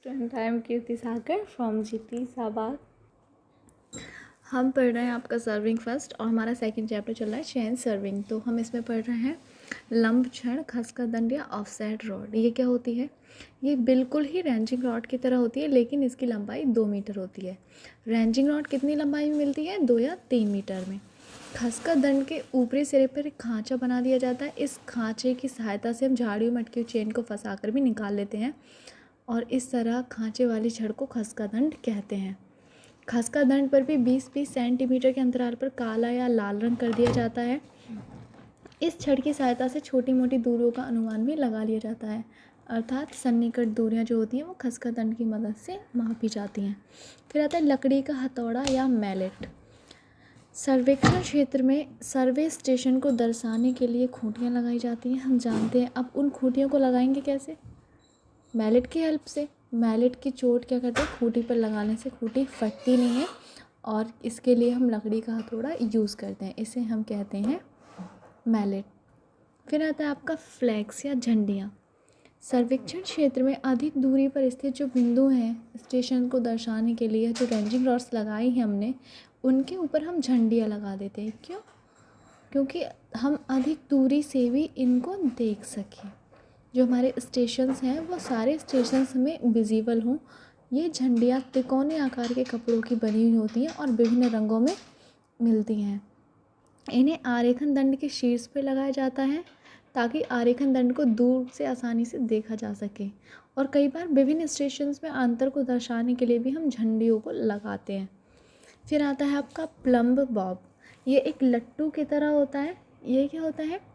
Student I am Kirti Sagar from जीती साबाद। हम पढ़ रहे हैं आपका सर्विंग फर्स्ट और हमारा सेकंड चैप्टर चल रहा है चेन सर्विंग। तो हम इसमें पढ़ रहे हैं लंब छड़, खसका दंड या ऑफसेट रॉड। ये क्या होती है? ये बिल्कुल ही रेंजिंग रॉड की तरह होती है, लेकिन इसकी लंबाई 2 मीटर होती है। रेंजिंग रॉड कितनी लंबाई में मिलती है? 2 या 3 मीटर में। खसका दंड के ऊपरी सिरे पर एक खांचा बना दिया जाता है। इस खांचे की सहायता से हम झाड़ियों में अटकी चेन को फंसा कर भी निकाल लेते हैं और इस तरह खांचे वाली छड़ को खसका दंड कहते हैं। खसका दंड पर भी 20-20 सेंटीमीटर के अंतराल पर काला या लाल रंग कर दिया जाता है। इस छड़ की सहायता से छोटी मोटी दूरियों का अनुमान भी लगा लिया जाता है, अर्थात सन्निकट दूरियां जो होती हैं वो खसका दंड की मदद से मापी जाती हैं। फिर आता है लकड़ी का हथौड़ा या मैलेट। सर्वेक्षण क्षेत्र में सर्वे स्टेशन को दर्शाने के लिए खूंटियाँ लगाई जाती हैं। हम जानते हैं। अब उन खूंटियों को लगाएंगे कैसे? मैलेट की हेल्प से। मैलेट की चोट क्या करते हैं? खूंटी पर लगाने से खूंटी फटती नहीं है और इसके लिए हम लकड़ी का हथौड़ा यूज़ करते हैं। इसे हम कहते हैं मैलेट। फिर आता है आपका फ्लैग्स या झंडियाँ। सर्वेक्षण क्षेत्र में अधिक दूरी पर स्थित जो बिंदु हैं, स्टेशन को दर्शाने के लिए जो रेंजिंग रॉड्स लगाई हैं हमने, उनके ऊपर हम झंडियाँ लगा देते हैं। क्यों? क्योंकि हम अधिक दूरी से भी इनको देख सकें। जो हमारे स्टेशंस हैं वो सारे स्टेशंस में विजिबल हों। ये झंडियाँ त्रिकोणीय आकार के कपड़ों की बनी हुई होती हैं और विभिन्न रंगों में मिलती हैं। इन्हें आरेखन दंड के शीर्ष पर लगाया जाता है ताकि आरेखन दंड को दूर से आसानी से देखा जा सके। और कई बार विभिन्न स्टेशंस में अंतर को दर्शाने के लिए भी हम झंडियों को लगाते हैं। फिर आता है आपका प्लम्ब बॉब। ये एक लट्टू की तरह होता है। ये क्या होता है?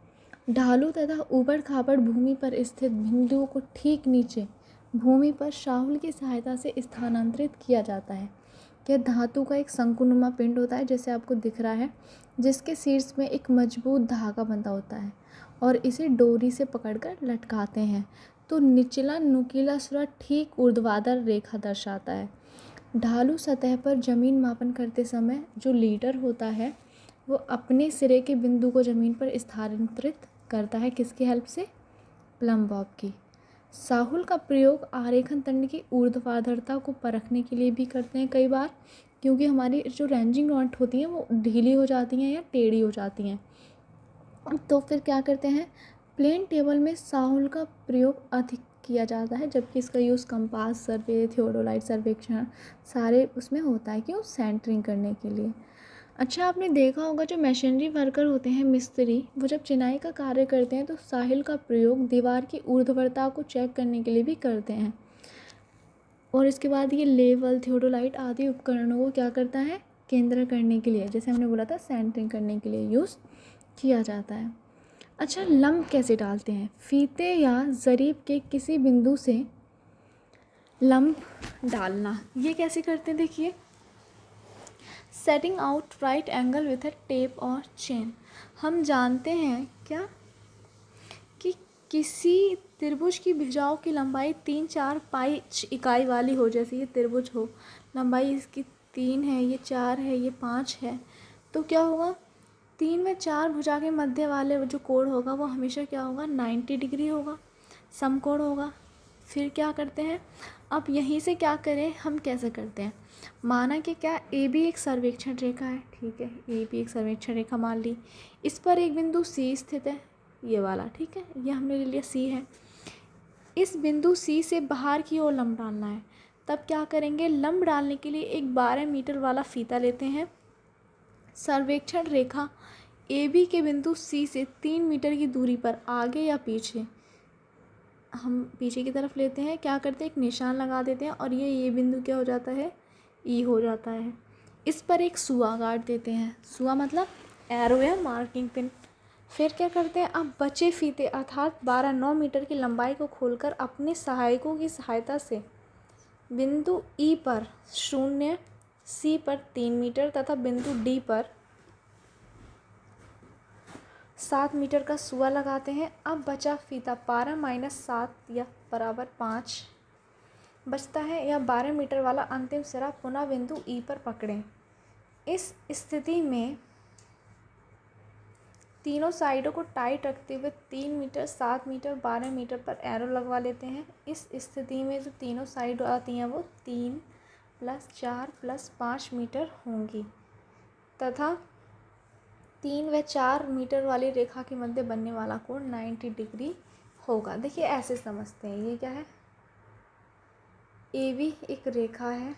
ढालू तथा ऊबड़ खाबड़ भूमि पर स्थित बिंदुओं को ठीक नीचे भूमि पर शाहुल की सहायता से स्थानांतरित किया जाता है। यह धातु का एक शंकुनुमा पिंड होता है, जैसे आपको दिख रहा है, जिसके शीर्ष में एक मजबूत धागा बंधा होता है और इसे डोरी से पकड़कर लटकाते हैं तो निचला नुकीला सिरा ठीक ऊर्ध्वाधर रेखा दर्शाता है। ढालू सतह पर जमीन मापन करते समय जो लीडर होता है वो अपने सिरे के बिंदु को ज़मीन पर स्थानांतरित करता है। किसकी हेल्प से? प्लम्ब बॉब की। शाहुल का प्रयोग आरेखन दंड की ऊर्ध्वाधरता को परखने के लिए भी करते हैं कई बार, क्योंकि हमारी जो रेंजिंग रॉड होती हैं वो ढीली हो जाती हैं या टेढ़ी हो जाती हैं। तो फिर क्या करते हैं? प्लेन टेबल में शाहुल का प्रयोग अधिक किया जाता है, जबकि इसका यूज़ कंपास सर्वे, थियोडोलाइट सर्वेक्षण सारे उसमें होता है। क्यों? सेंटरिंग करने के लिए। अच्छा, आपने देखा होगा जो मशीनरी वर्कर होते हैं, मिस्त्री, वो जब चिनाई का कार्य करते हैं तो साहिल का प्रयोग दीवार की ऊर्ध्वाधरता को चेक करने के लिए भी करते हैं। और इसके बाद ये लेवल, थियोडोलाइट आदि उपकरणों को क्या करता है? केंद्र करने के लिए, जैसे हमने बोला था, सेंटरिंग करने के लिए यूज़ किया जाता है। अच्छा, लंब कैसे डालते हैं? फीते या जरीब के किसी बिंदु से लंब डालना। ये कैसे करते हैं? देखिए, setting out right angle with a tape और चेन। हम जानते हैं क्या कि किसी त्रिभुज की भुजाओं की लंबाई 3-4 पाई इकाई वाली हो। जैसे ये त्रिभुज हो, लंबाई इसकी 3 है, ये 4 है, ये 5 है, तो क्या होगा? 3 में 4 भुजा के मध्य वाले जो कोण होगा वो हमेशा क्या होगा? 90 डिग्री होगा, समकोण होगा। फिर क्या करते हैं? अब यहीं से क्या करें? हम कैसे करते हैं? माना कि क्या ए भी एक सर्वेक्षण रेखा है, ठीक है, ए भी एक सर्वेक्षण रेखा मान ली। इस पर एक बिंदु सी स्थित है, ये वाला, ठीक है, ये हमने ले लिया सी है। इस बिंदु सी से बाहर की ओर लंब डालना है। तब क्या करेंगे? लंब डालने के लिए एक 12 मीटर वाला फीता लेते हैं। सर्वेक्षण रेखा ए बी के बिंदु सी से 3 मीटर की दूरी पर आगे या पीछे, हम पीछे की तरफ लेते हैं, क्या करते हैं? एक निशान लगा देते हैं और ये बिंदु क्या हो जाता है? ई हो जाता है। इस पर एक सुआ गाड़ देते हैं। सुआ मतलब एरो या मार्किंग पिन। फिर क्या करते हैं? अब बचे फीते अर्थात 12-9 मीटर की लंबाई को खोलकर अपने सहायकों की सहायता से बिंदु ई पर 0, सी पर 3 मीटर तथा बिंदु डी पर 7 मीटर का सुआ लगाते हैं। अब बचा फीता 12 - 7 या बराबर 5 बचता है, या 12 मीटर वाला अंतिम सिरा पुनः बिंदु ई पर पकड़ें। इस स्थिति में तीनों साइडों को टाइट रखते हुए 3 मीटर, 7 मीटर, 12 मीटर पर एरो लगवा लेते हैं। इस स्थिति में जो तीनों साइड आती हैं वो 3 + 4 + 5 मीटर होंगी तथा 3 व 4 मीटर वाली रेखा के मध्य बनने वाला कोण 90 डिग्री होगा। देखिए ऐसे समझते हैं, ये क्या है, ए बी एक रेखा है,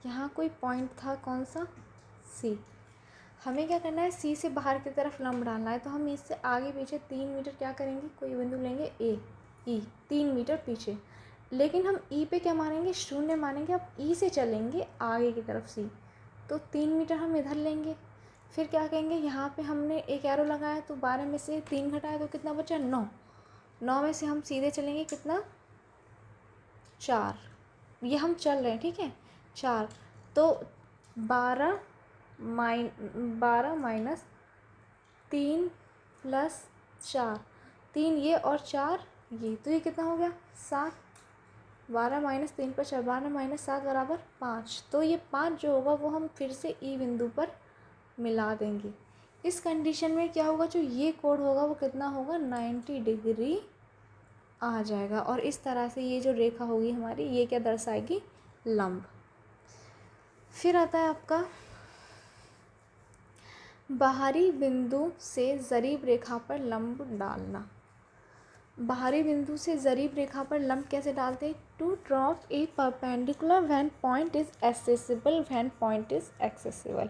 यहाँ कोई पॉइंट था कौन सा, सी। हमें क्या करना है, सी से बाहर की तरफ लंब डालना है, तो हम इससे आगे पीछे 3 मीटर क्या करेंगे, कोई बिंदु लेंगे ए, ई 3 मीटर पीछे। लेकिन हम ई पे क्या मानेंगे, 0 मानेंगे। अब ई से चलेंगे आगे की तरफ सी, तो 3 मीटर हम इधर लेंगे। फिर क्या कहेंगे, यहाँ पे हमने एक एरो लगाया तो 12 में से 3 घटाया तो कितना बचा, 9। 9 में से हम सीधे चलेंगे कितना, 4। ये हम चल रहे हैं, ठीक है, 4। तो 12 माइनस 3 + 4, 3 ये और 4 ये, तो ये कितना हो गया, 7। 12 - 3 + 4, 12 - 7 = 5। तो ये 5 जो होगा वो हम फिर से ई बिंदु पर मिला देंगे। इस कंडीशन में क्या होगा, जो ये कोण होगा वो कितना होगा, 90 डिग्री आ जाएगा। और इस तरह से ये जो रेखा होगी हमारी, ये क्या दर्शाएगी, लंब। फिर आता है आपका बाहरी बिंदु से ज़रीब रेखा पर लंब डालना। बाहरी बिंदु से ज़रीब रेखा पर लंब कैसे डालते हैं, to drop a perpendicular when point is accessible when point is accessible.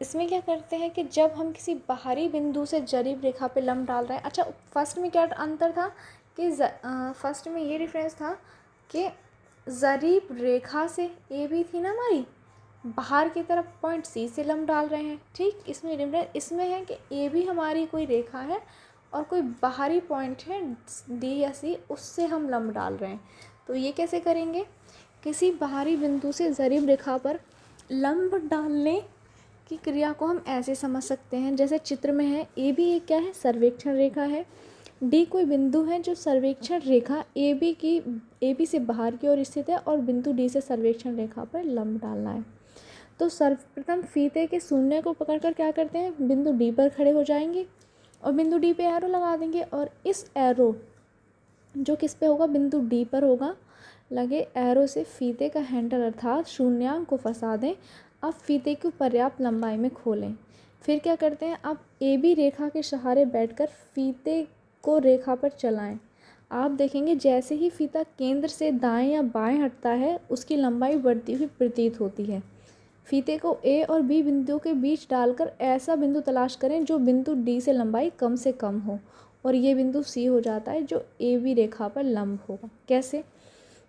इसमें क्या करते हैं कि जब हम किसी बाहरी बिंदु से ज़रीब रेखा पे लंब डाल रहे हैं, अच्छा फर्स्ट में क्या अंतर था कि फर्स्ट में ये डिफरेंस था कि ज़रीब रेखा से ए बी थी ना हमारी, बाहर की तरफ पॉइंट सी से लंब डाल रहे हैं, ठीक। इसमें डिफरेंस इसमें है कि ए बी हमारी कोई रेखा है और कोई बाहरी पॉइंट है डी या सी, उससे हम लंब डाल रहे हैं। तो ये कैसे करेंगे, किसी बाहरी बिंदु से ज़रीब रेखा पर लंब डालने की क्रिया को हम ऐसे समझ सकते हैं, जैसे चित्र में है, ए बी एक क्या है, सर्वेक्षण रेखा है, डी कोई बिंदु है जो सर्वेक्षण रेखा ए बी से बाहर की ओर स्थित है और बिंदु डी से सर्वेक्षण रेखा पर लंब डालना है। तो सर्वप्रथम फीते के शून्य को पकड़कर क्या करते हैं, बिंदु डी पर खड़े हो जाएंगे और बिंदु डी पे एरो लगा देंगे, और इस एरो जो किस पे होगा, बिंदु डी पर होगा, लगे एरो से फीते का हैंडल अर्थात शून्यांक को फंसा दें। अब फीते को पर्याप्त लंबाई में खोलें। फिर क्या करते हैं, अब ए बी रेखा के सहारे बैठकर फीते को रेखा पर चलाएं। आप देखेंगे जैसे ही फीता केंद्र से दाएं या बाएं हटता है, उसकी लंबाई बढ़ती हुई प्रतीत होती है। फीते को ए और बी बिंदुओं के बीच डालकर ऐसा बिंदु तलाश करें जो बिंदु डी से लंबाई कम से कम हो, और ये बिंदु सी हो जाता है जो ए बी रेखा पर लंब होगा। कैसे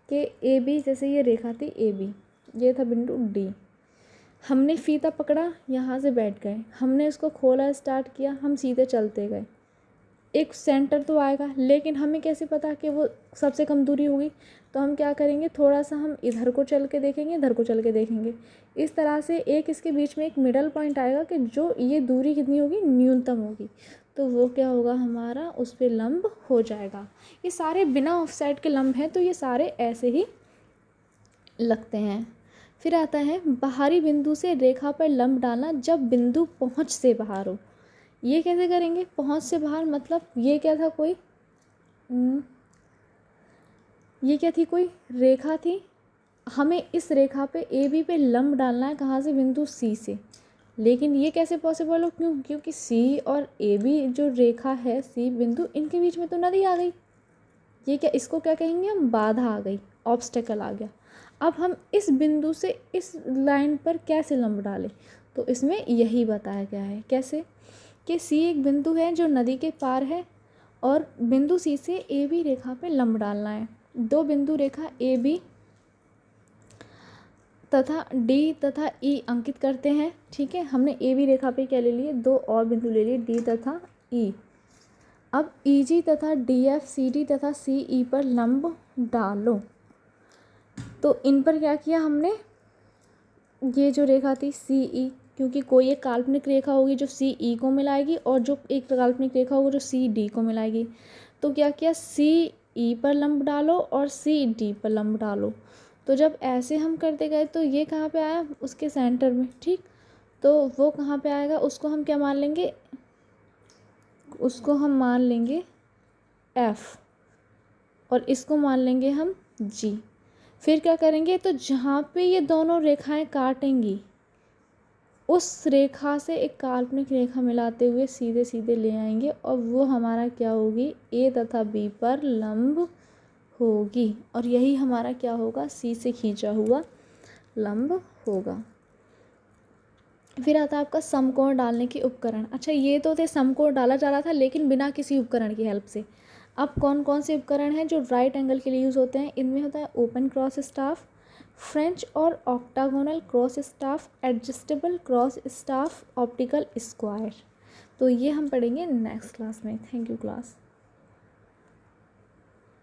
कि ए बी, जैसे ये रेखा थी ए बी, ये था बिंदु डी, हमने फीता पकड़ा, यहाँ से बैठ गए, हमने इसको खोला, स्टार्ट किया, हम सीधे चलते गए, एक सेंटर तो आएगा, लेकिन हमें कैसे पता कि वो सबसे कम दूरी होगी, तो हम क्या करेंगे, थोड़ा सा हम इधर को चल के देखेंगे, इधर को चल के देखेंगे, इस तरह से एक इसके बीच में एक मिडल पॉइंट आएगा कि जो ये दूरी कितनी होगी, न्यूनतम होगी, तो वो क्या होगा हमारा, उस पर लंब हो जाएगा। ये सारे बिना ऑफसेट के लंब हैं, तो ये सारे ऐसे ही लगते हैं। फिर आता है बाहरी बिंदु से रेखा पर लंब डालना जब बिंदु पहुँच से बाहर हो। ये कैसे करेंगे, पहुँच से बाहर मतलब ये क्या था, कोई ये क्या थी, कोई रेखा थी, हमें इस रेखा पे ए बी पे लंब डालना है, कहाँ से, बिंदु सी से। लेकिन ये कैसे पॉसिबल हो, क्योंकि सी और ए बी जो रेखा है, सी बिंदु, इनके बीच में तो नदी आ गई। ये क्या, इसको क्या कहेंगे हम, बाधा आ गई, ऑब्स्टेकल आ गया। अब हम इस बिंदु से इस लाइन पर कैसे लंब डालें, तो इसमें यही बताया गया है। कैसे कि सी एक बिंदु है जो नदी के पार है, और बिंदु सी से ए बी रेखा पे लंब डालना है। दो बिंदु रेखा ए बी तथा डी तथा ई अंकित करते हैं, ठीक है। हमने ए बी रेखा पे क्या ले लिए, दो और बिंदु ले लिए, डी तथा ई। अब ई जी तथा डी एफ सी डी तथा सी ई पर लंब डालो। तो इन पर क्या किया हमने, ये जो रेखा थी सी ई, क्योंकि कोई एक काल्पनिक रेखा होगी जो सी ई को मिलाएगी और जो एक काल्पनिक रेखा होगी जो सी डी को मिलाएगी, तो क्या किया, सी ई पर लंब डालो और सी डी पर लंब डालो। तो जब ऐसे हम करते गए तो ये कहाँ पे आया, उसके सेंटर में, ठीक। तो वो कहाँ पे आएगा, उसको हम क्या मान लेंगे, उसको हम मान लेंगे F और इसको मान लेंगे हम G। फिर क्या करेंगे, तो जहाँ पे ये दोनों रेखाएं काटेंगी उस रेखा से एक काल्पनिक रेखा मिलाते हुए सीधे सीधे ले आएंगे और वो हमारा क्या होगी, A तथा B पर लंब होगी और यही हमारा क्या होगा, C से खींचा हुआ लंब होगा। फिर आता है आपका समकोण डालने के उपकरण। अच्छा, ये तो थे समकोण डाला जा रहा था लेकिन बिना किसी उपकरण की हेल्प से। अब कौन कौन से उपकरण हैं जो राइट एंगल के लिए यूज़ होते हैं, इनमें होता है ओपन क्रॉस स्टाफ, फ्रेंच और octagonal cross staff, adjustable cross staff, optical square. तो ये हम पढ़ेंगे नेक्स्ट क्लास में। Thank you class.